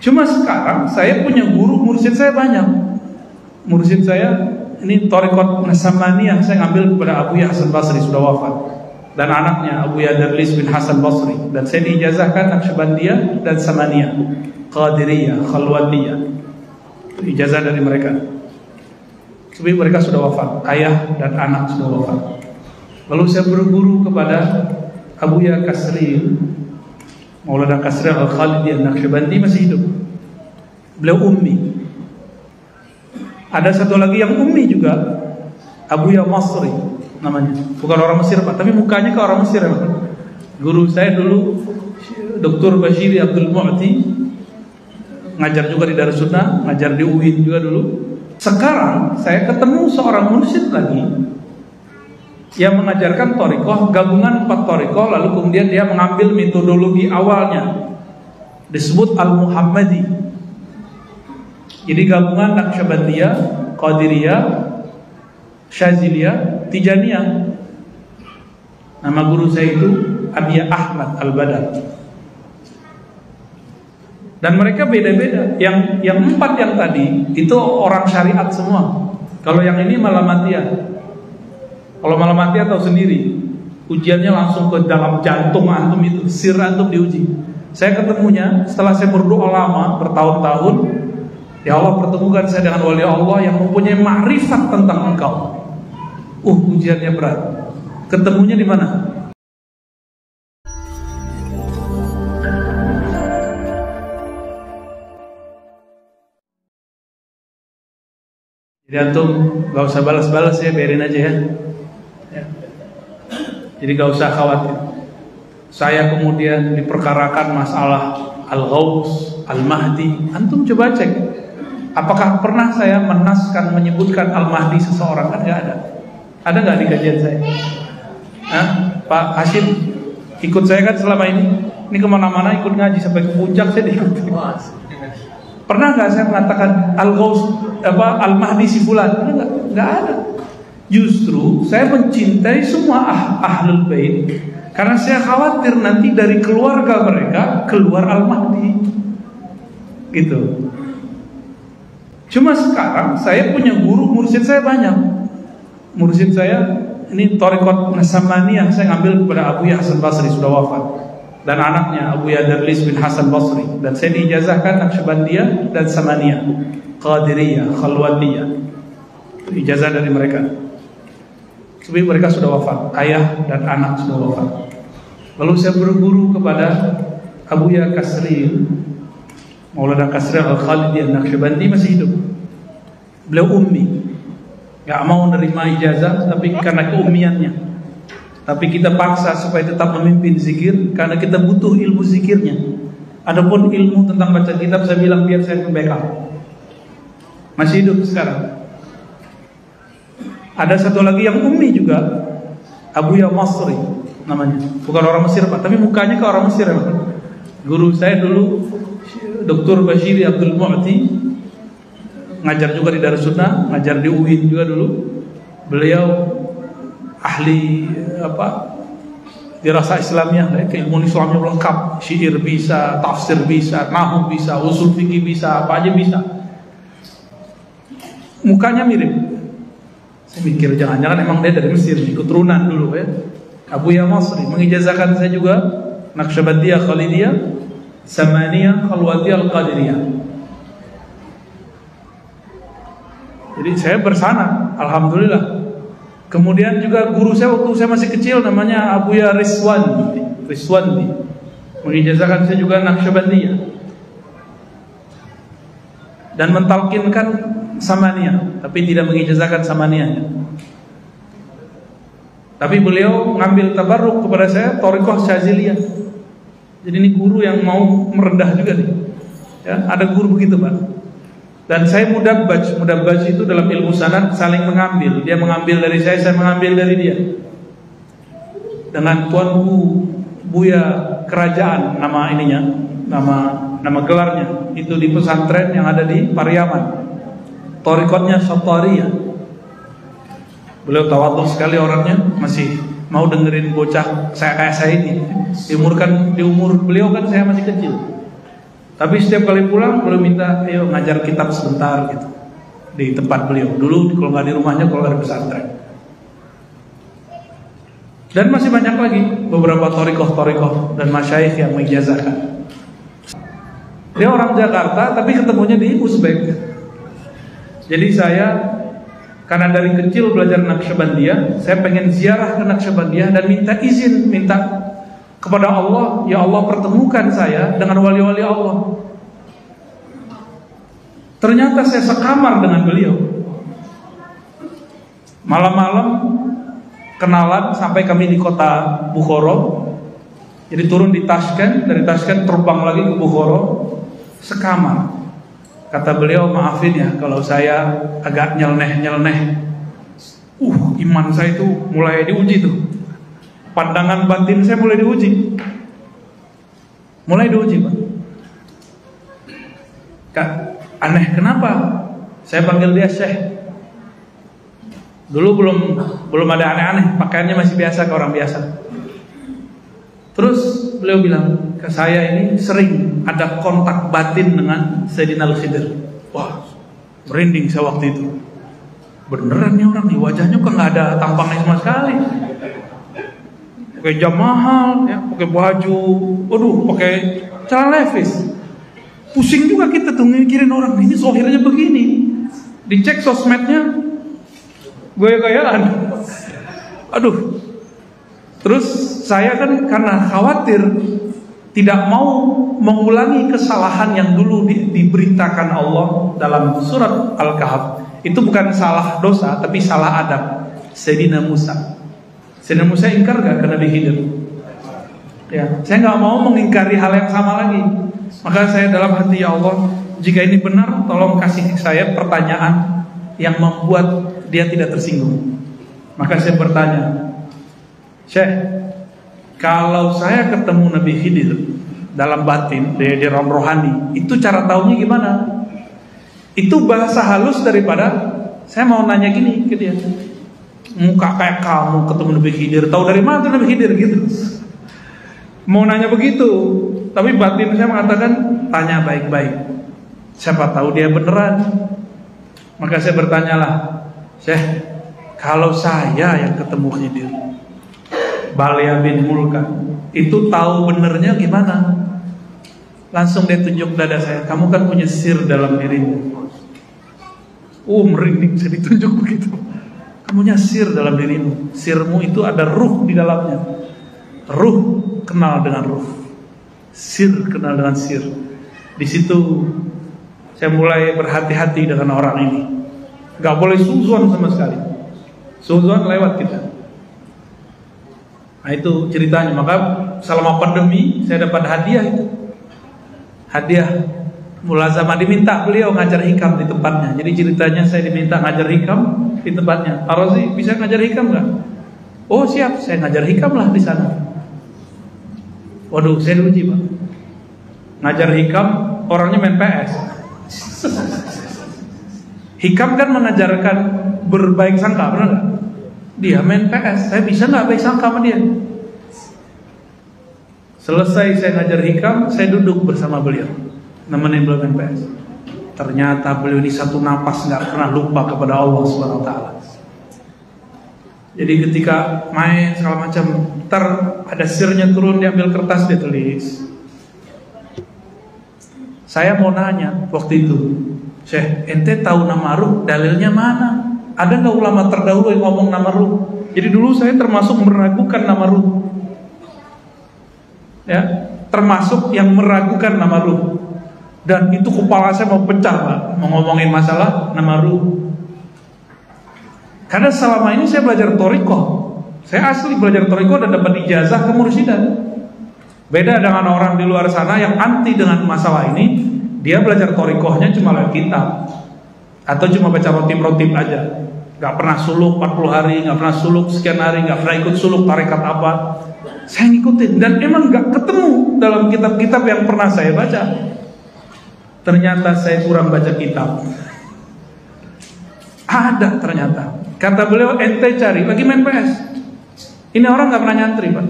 Cuma sekarang saya punya guru, mursyid saya banyak. Mursyid saya ini Thariqat Samaniyah saya ngambil kepada Abuya Hasan Basri, sudah wafat, dan anaknya Abuya Darlis bin Hasan Basri. Dan saya diijazahkan Naqsyabandiyah dan Samaniyah, Qadiriyah, Khalwatiyah. Ijazah dari mereka. Tapi mereka sudah wafat, ayah dan anak sudah wafat. Lalu saya berguru kepada Abuya Kasril, Maulana Kasril Al-Khalidi An-Naqsyabandi, masih hidup. Beliau ummi. Ada satu lagi yang ummi juga, Abuya Masri namanya. Bukan orang Mesir Pak, tapi mukanya ke orang Mesir Pak. Guru saya dulu Dr. Bashiri Abdul Mu'ti, ngajar juga di Darussunnah, ngajar di UIN juga dulu. Sekarang saya ketemu seorang mursyid lagi yang mengajarkan thariqah, gabungan 4 thariqah, lalu kemudian dia mengambil metodologi awalnya, disebut Al-Muhammadi. Jadi gabungan Naqsyabandiyah, Qadiriyah, Syaziliyah, Tijaniyah. Nama guru saya itu Abiya Ahmad Al-Badar. Dan mereka beda-beda. Yang 4 yang tadi itu orang syariat semua. Kalau yang ini Malamatiyah. Kalau Malamatiyah tahu sendiri, ujiannya langsung ke dalam jantung antum, itu sir antum diuji. Saya ketemunya setelah saya berdoa lama bertahun-tahun. Ya Allah, pertemukan saya dengan wali Allah yang mempunyai ma'rifat tentang engkau. Ujiannya berat. Ketemunya di mana? Jadi antum gak usah balas-balas ya, biarin aja ya. Jadi gak usah khawatir. Saya kemudian diperkarakan masalah Al-Ghaus, Al-Mahdi. Antum coba cek. Apakah pernah saya menaskan, menyebutkan Al-Mahdi seseorang? Kan gak ada. Ada gak di kajian saya? Hah? Pak Hashim ikut saya kan selama ini. Ini kemana-mana ikut ngaji, sampai ke puncak saya diikut. Pernah gak saya mengatakan Al-Ghaus, Al-Mahdi si fulan? Gak ada. Justru saya mencintai semua Ahlul Bait, karena saya khawatir nanti dari keluarga mereka keluar Al-Mahdi. Gitu. Cuma sekarang saya punya guru, mursyid saya banyak. Mursyid saya ini Thariqat Samaniyah saya ngambil kepada Abuya Hasan Basri, sudah wafat, dan anaknya Abuya Darlis bin Hasan Basri. Dan saya diijazahkan Naqsyabandiyah dan Samaniyah, Qadiriyah, Khalwatiyah. Ijazah dari mereka. Tapi mereka sudah wafat, ayah dan anak sudah wafat. Lalu saya berguru kepada Abuya Kasril, Maulana Kasril Al-Khalidi An-Naqsyabandi, masih hidup. Beliau ummi, gak mau menerima ijazah, tapi karena keummiannya. Tapi kita paksa supaya tetap memimpin zikir, karena kita butuh ilmu zikirnya. Adapun ilmu tentang baca kitab, saya bilang biar saya membackup. Masih hidup sekarang. Ada satu lagi yang ummi juga, Abuya Masri namanya. Bukan orang Mesir Pak, tapi mukanya ke orang Mesir Pak. Guru saya dulu Dr. Bashiri Abdul Mu'ti, ngajar juga di Darussunnah, ngajar di UIN juga dulu. Beliau ahli dirasa Islamiyah, keilmuan Islamnya lengkap, syair bisa, tafsir bisa, nahwu bisa, usul fikih bisa, apa aja bisa. Mukanya mirip. Saya mikir jangan-jangan emang dia dari Mesir, keturunan dulu ya. Abuya Masri mengijazahkan saya juga Naqsyabandiyah, Khalidiyah, Samaniyah, Khalwatiyah, Al-Qadiriyah. Jadi saya bersana, alhamdulillah. Kemudian juga guru saya waktu saya masih kecil namanya Abuya Rizwandi, mengijazahkan saya juga Naqsyabandiyah dan mentalkinkan Samaniyah, tapi tidak mengijazahkan Samaniyah. Tapi beliau ngambil tabarruk kepada saya Thariqah Syaziliyah. Jadi ini guru yang mau merendah juga nih. Ya, ada guru begitu Pak. Dan saya mudabbaj itu dalam ilmu sanad saling mengambil. Dia mengambil dari saya mengambil dari dia. Dengan tuanku Buya Kerajaan, nama ininya, nama gelarnya itu di pesantren yang ada di Pariaman. Thariqatnya Syattariyah. Beliau tawadhu sekali orangnya, masih mau dengerin bocah saya kayak saya ini. Di umur beliau kan saya masih kecil. Tapi setiap kali pulang beliau minta, ayo ngajar kitab sebentar gitu di tempat beliau. Dulu kalau nggak di rumahnya, kalau nggak di pesantren. Dan masih banyak lagi beberapa thariqah dan masyayikh yang mengijazahkan. Dia orang Jakarta tapi ketemunya di Uzbek. Jadi saya karena dari kecil belajar Naqsyabandiyah, saya pengen ziarah ke Naqsyabandiyah dan minta izin, minta kepada Allah, ya Allah pertemukan saya dengan wali-wali Allah. Ternyata saya sekamar dengan beliau. Malam-malam kenalan sampai kami di kota Bukhara. Jadi turun di Tashkent, dari Tashkent terbang lagi ke Bukhara, sekamar. Kata beliau, maafin ya kalau saya agak nyeleneh. Iman saya itu mulai diuji tuh. Pandangan batin saya mulai diuji. Pak. Kak, aneh kenapa? Saya panggil dia Syekh. Dulu belum ada aneh-aneh, pakaiannya masih biasa ke orang biasa. Terus beliau bilang ke saya, ini sering ada kontak batin dengan Sayyidina Al-Khidir. Wah, merinding saya waktu itu. Beneran nih orang nih, wajahnya kok nggak ada tampangnya sama sekali. Pakai jam mahal, ya, pakai baju, pakai celana levis. Pusing juga kita tuh mikirin orang ini zohirnya begini. Dicek sosmednya, gaya-gayaan. Terus saya kan karena khawatir tidak mau mengulangi kesalahan yang dulu diberitakan Allah dalam surat Al-Kahf. Itu bukan salah dosa, tapi salah adab. Sayyidina Musa ingkar gak ke Nabi Khidir? Ya, saya gak mau mengingkari hal yang sama lagi. Maka saya dalam hati, ya Allah, jika ini benar, tolong kasih saya pertanyaan yang membuat dia tidak tersinggung. Maka saya bertanya, Syekh, kalau saya ketemu Nabi Khidir dalam batin, di dalam rohani, itu cara taunya gimana? Itu bahasa halus daripada saya mau nanya gini ke dia, muka kayak kamu ketemu Nabi Khidir, tahu dari mana tuh Nabi Khidir gitu. Mau nanya begitu, tapi batin saya mengatakan tanya baik-baik, siapa tahu dia beneran. Maka saya bertanyalah, Syekh, kalau saya yang ketemu Khidir, Balya bin Mulka, itu tahu benernya gimana? Langsung dia tunjuk dada saya, kamu kan punya sir dalam dirimu. Merinding saya ditunjuk begitu. Kamu punya sir dalam dirimu. Sirmu itu ada ruh di dalamnya. Ruh kenal dengan ruh, sir kenal dengan sir. Di situ saya mulai berhati-hati dengan orang ini. Gak boleh suzon sama sekali. Suzon lewat kita. Nah itu ceritanya. Maka selama pandemi saya dapat hadiah itu. Hadiah mulazamah, diminta beliau ngajar hikam di tempatnya. Jadi ceritanya saya diminta ngajar hikam di tempatnya. Ar-Razi bisa ngajar hikam gak? Oh siap, saya ngajar hikam lah di sana. Waduh, saya diuji Pak. Ngajar hikam, orangnya main PS. Hikam kan mengajarkan berbaik sangka, benar gak? Dia main PS, saya bisa gak baik sangka sama dia? Selesai saya ngajar hikam, saya duduk bersama beliau, nemenin beliau main PS. Ternyata beliau ini satu napas gak pernah lupa kepada Allah SWT. Jadi ketika main segala macam, ntar ada sirnya turun, diambil kertas, dia tulis. Saya mau nanya waktu itu, Syekh, ente tahu nama ruh, dalilnya mana? Ada nggak ulama terdahulu yang ngomong nama ruh? Jadi dulu saya termasuk meragukan nama ruh, ya, termasuk yang meragukan nama ruh. Dan itu kepala saya mau pecah Pak, mau ngomongin masalah nama ruh. Karena selama ini saya belajar thariqah, saya asli belajar thariqah dan dapat ijazah kemursidan. Beda dengan orang di luar sana yang anti dengan masalah ini. Dia belajar thariqahnya cuma lewat kitab, atau cuma baca rotib aja. Gak pernah suluk 40 hari, gak pernah suluk sekian hari, gak pernah ikut suluk tarekat apa. Saya ngikutin dan emang gak ketemu dalam kitab-kitab yang pernah saya baca. Ternyata saya kurang baca kitab. Ada ternyata. Kata beliau, ente cari, lagi main PS. Ini orang gak pernah nyantri Pak.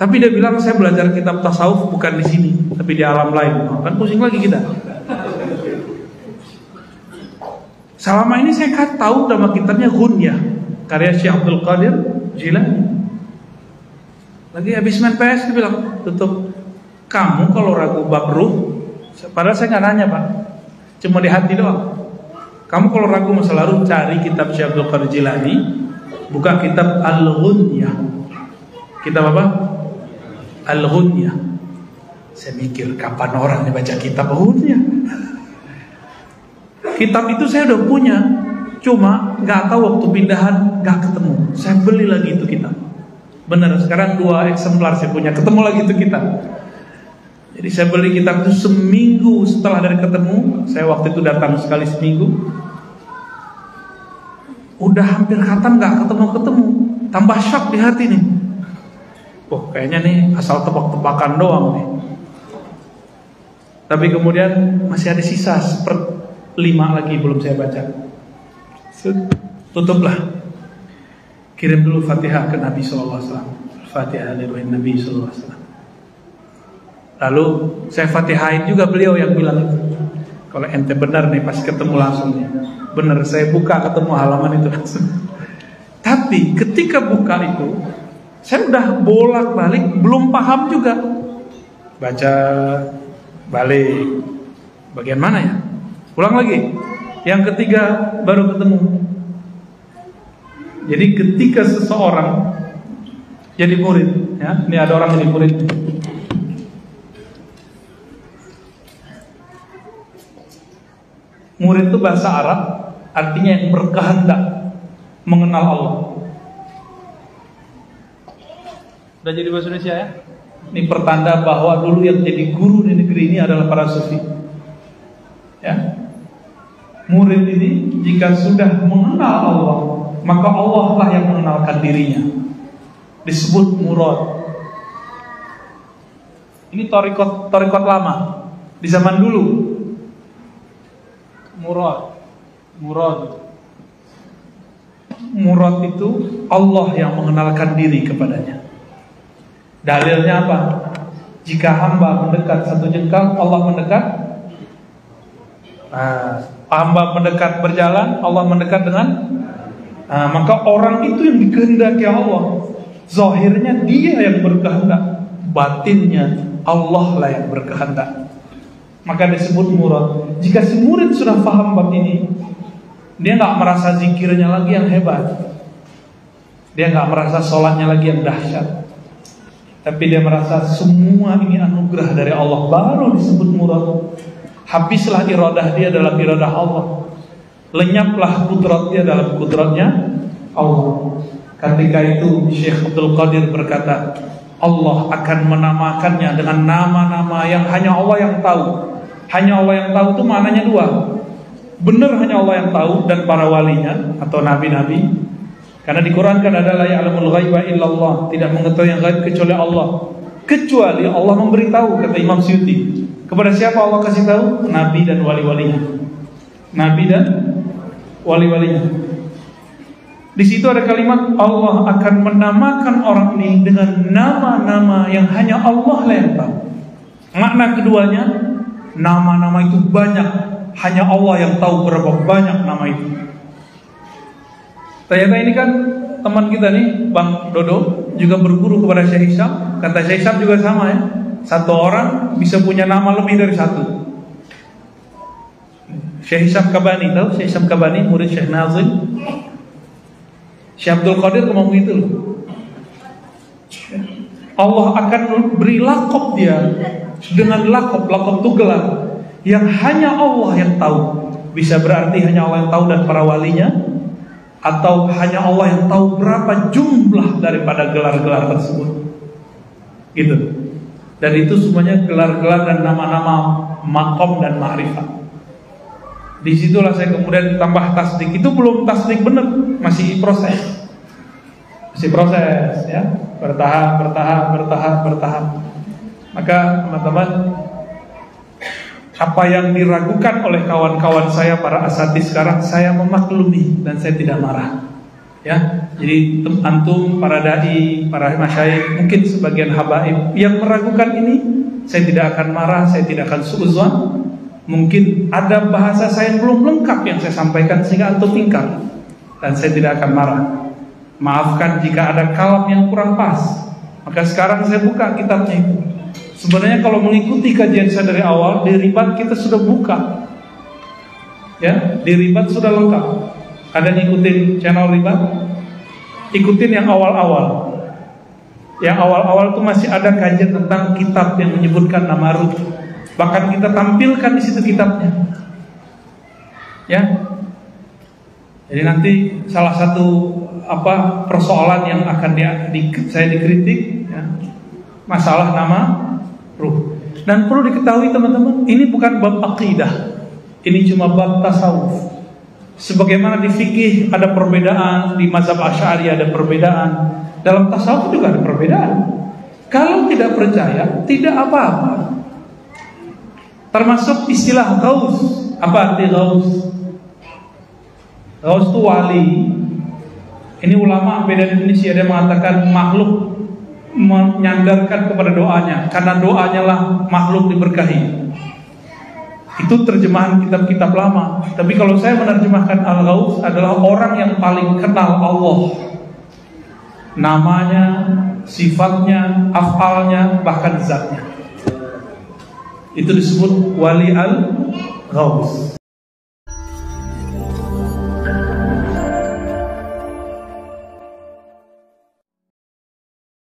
Tapi dia bilang saya belajar kitab tasawuf bukan di sini, tapi di alam lain. Oh, kan pusing lagi kita. Selama ini saya kan tahu nama kitabnya Ghunyah, karya Syekh Abdul Qadir Jilani. Lagi habis main PS dia bilang, tutup. Kamu kalau ragu bab ruh, padahal saya nggak nanya Pak, cuma di hati doang. Kamu kalau ragu masalah ruh, cari kitab Syekh Abdul Qadir Jilani, buka kitab Al-Ghunyah. Kitab apa? Al-Ghunyah. Saya mikir kapan orang yang baca kitab Ghunyah? Kitab itu saya udah punya, cuma nggak tahu waktu pindahan nggak ketemu. Saya beli lagi itu kitab. Benar, sekarang 2 eksemplar saya punya, ketemu lagi itu kitab. Jadi saya beli kitab itu seminggu setelah dari ketemu. Saya waktu itu datang sekali seminggu. Udah hampir khatam nggak ketemu. Tambah shock di hati nih. Oh, kayaknya nih asal tebak-tebakan doang nih. Tapi kemudian masih ada sisa 5 lagi belum saya baca. Tutuplah. Kirim dulu Fatihah ke Nabi sallallahu alaihi wasallam. Fatihah dari Nabi sallallahu alaihi wasallam. Lalu saya Fatihain juga beliau yang bilang itu. Kalau ente benar nih pas ketemu langsung nih. Benar, saya buka ketemu halaman itu langsung. Tapi ketika buka itu, saya udah bolak-balik belum paham juga. Baca balik. Bagian mana ya? Ulang lagi. Yang ketiga baru ketemu. Jadi ketika seseorang jadi murid, ya, ini ada orang jadi murid. Murid itu bahasa Arab, artinya yang berkehendak mengenal Allah. Udah jadi bahasa Indonesia ya? Ini pertanda bahwa dulu yang jadi guru di negeri ini adalah para sufi. Ya. Murid ini jika sudah mengenal Allah, maka Allah lah yang mengenalkan dirinya. Disebut murad. Ini torikot lama di zaman dulu. Murad itu Allah yang mengenalkan diri kepadanya. Dalilnya apa? Jika hamba mendekat 1 jengkal, Allah mendekat. Hamba mendekat berjalan, Allah mendekat dengan. Maka orang itu yang dikehendaki Allah. Zahirnya dia yang berkehendak, batinnya Allah lah yang berkehendak. Maka disebut murad. Jika si murid sudah paham bab ini, dia nggak merasa zikirnya lagi yang hebat, dia nggak merasa sholatnya lagi yang dahsyat, tapi dia merasa semua ini anugerah dari Allah. Baru disebut murad. Habislah iradah dia dalam iradah Allah, lenyaplah kudrat dia dalam kudratnya Allah. Ketika itu Syekh Abdul Qadir berkata, Allah akan menamakannya dengan nama-nama yang hanya Allah yang tahu. Hanya Allah yang tahu itu maknanya 2. Benar hanya Allah yang tahu dan para walinya atau nabi-nabi. Karena di Quran kan ada la ya'lamul ghaiba illallah, tidak mengetahui yang gaib kecuali Allah. Kecuali Allah memberitahu, kata Imam Suyuti. Kepada siapa Allah kasih tahu? Nabi dan wali-walinya. Nabi dan wali-walinya. Di situ ada kalimat Allah akan menamakan orang ini dengan nama-nama yang hanya Allah lah yang tahu. Makna keduanya, nama-nama itu banyak, hanya Allah yang tahu berapa banyak nama itu. Ternyata ini kan teman kita nih, Bang Dodo, juga berguru kepada Syekh Hisham. Kata Syekh Hisham juga sama ya, 1 orang bisa punya nama lebih dari 1. Syekh Hisham Kabani, tahu Syekh Hisham Kabani, murid Syekh Nazim. Syekh Abdul Qadir ngomong gitu loh. Allah akan beri lakop dia dengan lakop itu gelar yang hanya Allah yang tahu. Bisa berarti hanya Allah yang tahu dan para walinya, atau hanya Allah yang tahu berapa jumlah daripada gelar-gelar tersebut. Gitu. Dan itu semuanya gelar-gelar dan nama-nama makom dan ma'rifat. Disitulah saya kemudian tambah tasdik. Itu belum tasdik benar, masih proses ya, bertahap. Maka teman-teman, apa yang diragukan oleh kawan-kawan saya para asatidz sekarang, saya memaklumi dan saya tidak marah. Ya, Jadi antum, para dai, para masyayikh, mungkin sebagian habaib yang meragukan ini, saya tidak akan marah, saya tidak akan suudzon. Mungkin ada bahasa saya yang belum lengkap yang saya sampaikan sehingga antum ingkar, dan saya tidak akan marah. Maafkan jika ada kalam yang kurang pas. Maka sekarang saya buka kitabnya itu. Sebenarnya kalau mengikuti kajian saya dari awal, di Ribat kita sudah buka, ya, di Ribat sudah lengkap. Ada ngikutin channel Ribat? Ikutin yang awal-awal. Yang awal-awal itu masih ada kajian tentang kitab yang menyebutkan nama Ruh. Bahkan kita tampilkan di situ kitabnya. Ya. Jadi nanti salah satu persoalan yang akan saya dikritik, ya, masalah nama Ruh. Dan perlu diketahui teman-teman, ini bukan bab akidah. Ini cuma bab tasawuf. Sebagaimana di fikih ada perbedaan, di mazhab Asy'ari ada perbedaan, dalam tasawuf juga ada perbedaan. Kalau tidak percaya, tidak apa-apa. Termasuk istilah ghaus. Apa arti ghaus? Ghaus itu wali. Ini ulama beda definisi. Ada yang mengatakan makhluk menyandarkan kepada doanya, karena doanya lah makhluk diberkahi. Itu terjemahan kitab-kitab lama. Tapi kalau saya menerjemahkan al-ghaus adalah orang yang paling kenal Allah, namanya, sifatnya, afalnya, bahkan zatnya. Itu disebut wali al-ghaus.